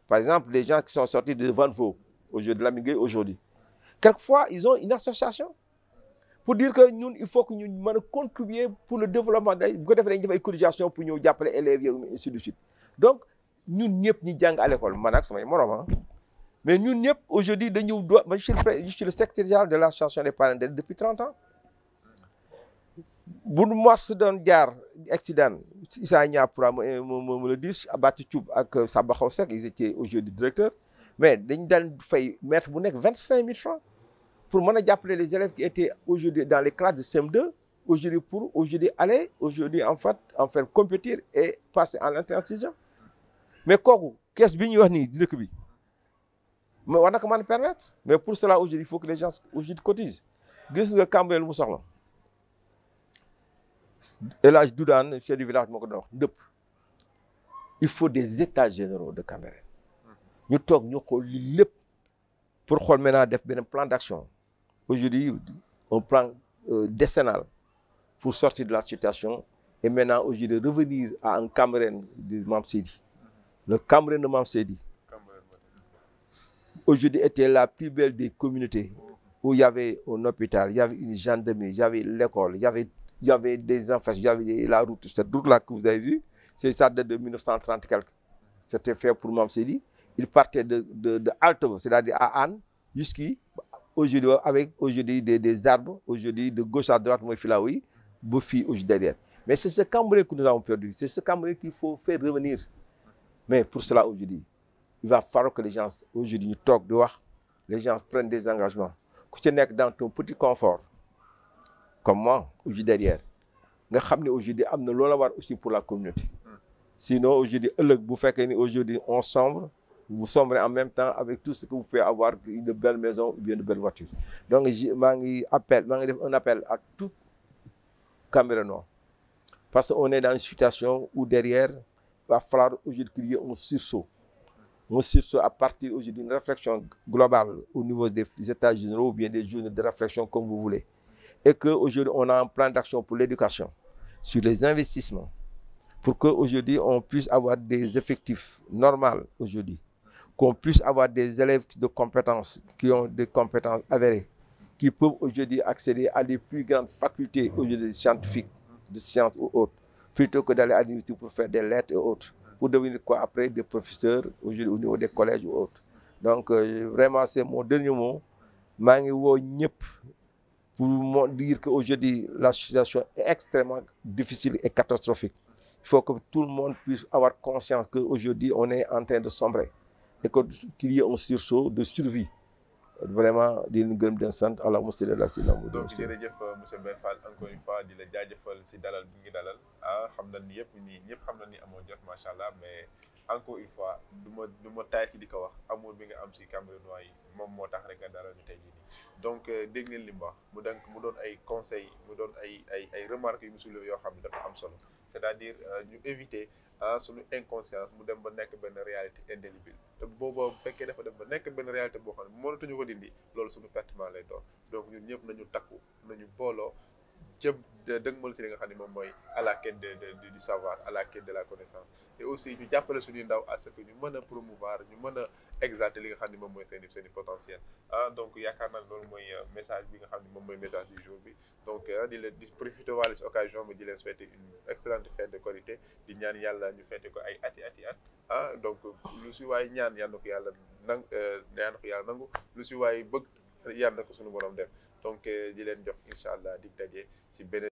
par exemple des gens qui sont sortis de Vanvo aujourd'hui de Lamine Gueye aujourd'hui quelquefois ils ont une association pour dire que ñun il faut que ñu mën a contribuer pour le développement day bu ko defee dañuy def ay cotisation pour ñëw jàppale élèves yi ainsi de suite donc ñun ñëpp ñi jàng à l'école man ak samay morom mais ñun ñëpp aujourd'hui dañu man je suis le secrétaire général de l'association des parents d'élèves depuis 30 ans bu mars doon jaar accident Issa Niang pour me le dire Abatou Thioub ak Samba Xaw Seck ils étaient aujourd'hui directeurs mais dañ daan fay maître bu nekk 25 000 francs pour mën a jàppale les élèves qui étaient aujourd'hui dans les classes de CM2 aujourd'hui pour aller en fait compétir et passer en l'intersixième mais kooku kees bi ñuy wax nii di dëkk bi mais war na ko mën a permettre mais pour cela aujourd'hui il faut que les gens aujourd'hui cotisent gis nga Cambérène lu mu soxla El Hadj Doudane chef du village moo ko doon wax ndëpp il faut des états généraux de Cambérène ñu toog ñu xool li lépp pour xool maintenant def benn plan d'action aujourd'hui un plan décennal pour sortir de la situation et maintenant aujourd'hui de revenir à un Cambérène de Mame Seydi le Cambérène de Mame Seydi aujourd'hui était la plus belle des communautés où il y avait un hôpital, il y avait une gendarmerie, il y avait l'école, il y avait des enfants, il y avait la route. Cette route-là que vous avez vue, ça date de 1930 quelque. C'était fait pour Mame Seydi. Il partait de Alto, c'est-à-dire à Anne, jusqu'ici, aujourd'hui, avec aujourd'hui des arbres, aujourd'hui de gauche à droite, moi, Filaoui, Bofi, aujourd'hui derrière. Mais c'est ce Cambérène que nous avons perdu. C'est ce Cambérène qu'il faut faire revenir. Mais pour cela, aujourd'hui, il va falloir que les gens, aujourd'hui, nous toquent dehors, les gens prennent des engagements. Que tu n'es que dans ton petit confort, comme moi, aujourd'hui derrière, nga xam ne aujourd'hui am na loola war aussi pour la communauté. Sinon, aujourd'hui, vous faites aujourd'hui on sombre, vous sombrez en même temps avec tout ce que vous pouvez avoir, de belles maisons ou bien de belles voitures. Donc, un appel à tout Camerounois. Parce qu'on est dans une situation où derrière, il va falloir aujourd'hui qu'il y ait un sursaut. Un sursaut à partir aujourd'hui d'une réflexion globale au niveau des états généraux ou bien des journées de réflexion comme vous voulez. Et qu'aujourd'hui, on a un plan d'action pour l'éducation, sur les investissements, pour qu'aujourd'hui, on puisse avoir des effectifs normaux aujourd'hui, qu'on puisse avoir des élèves de compétences, qui ont des compétences avérées, qui peuvent aujourd'hui accéder à des plus grandes facultés aujourd'hui scientifiques, de sciences ou autres, plutôt que d'aller à l'université pour faire des lettres et autres, pour devenir quoi après des professeurs aujourd'hui au niveau des collèges ou autres. Donc vraiment c'est mon dernier mot. maa ngi woo ñëpp pour dire qu'aujourd'hui la situation est extrêmement difficile et catastrophique. Il faut que tout le monde puisse avoir conscience qu'aujourd'hui on est en train de sombrer et qu'il y ait un sursaut de survie. Vraiment di leen gërëm di leen sant allahumma salli ala sayyidina Muhammad. donc jërëjëf monsieur Mbaye Fall encore une fois di la jaajëfal si dalal bi ngi dalal xam na ni ñëpp xam na ni amoo jot macha allah mais encore une fois du ma taay ci di ko wax amour bi nga am si Camerounois yi moom moo tax rek nga dalal ñu tey jii nii donc dégg ngeen li mu wax mu doon ay conseils mu doon ay remarques yu mu soulevé yoo xam ne dafa am solo c'est-à-dire ñu éviter suñu inconscience mu dem ba nekk benn réalité indélébile te booboo bu fekkee dafa dem ba nekk benn réalité boo xam ne mënatuñu ko dindi loolu suñu pertement lay doon donc ñun ñëpp nañu takku nañu booloo jëm dëgmal si li nga xam ne moom mooy à la quête du savoir à la quête de la connaissance et aussi ñu jàppale suñuy ndaw à ce que ñu mën a promouvoir ñu mën a exalter li nga xam ne moom mooy seen i potentiel donc yaakaar naa loolu mooy message bi nga xam ne moom mooy message du jour bi donc di profiter waale si occasion bi di leen souhaiter une excellente fête de Korité di ñaan yàlla ñu fête ko ay ati at donc lu si waay ñaan yal na ko yàlla nangu lu si waay bëgg yàlla na ko suñu borom def donc di leen jox incha allah dig daje si beneen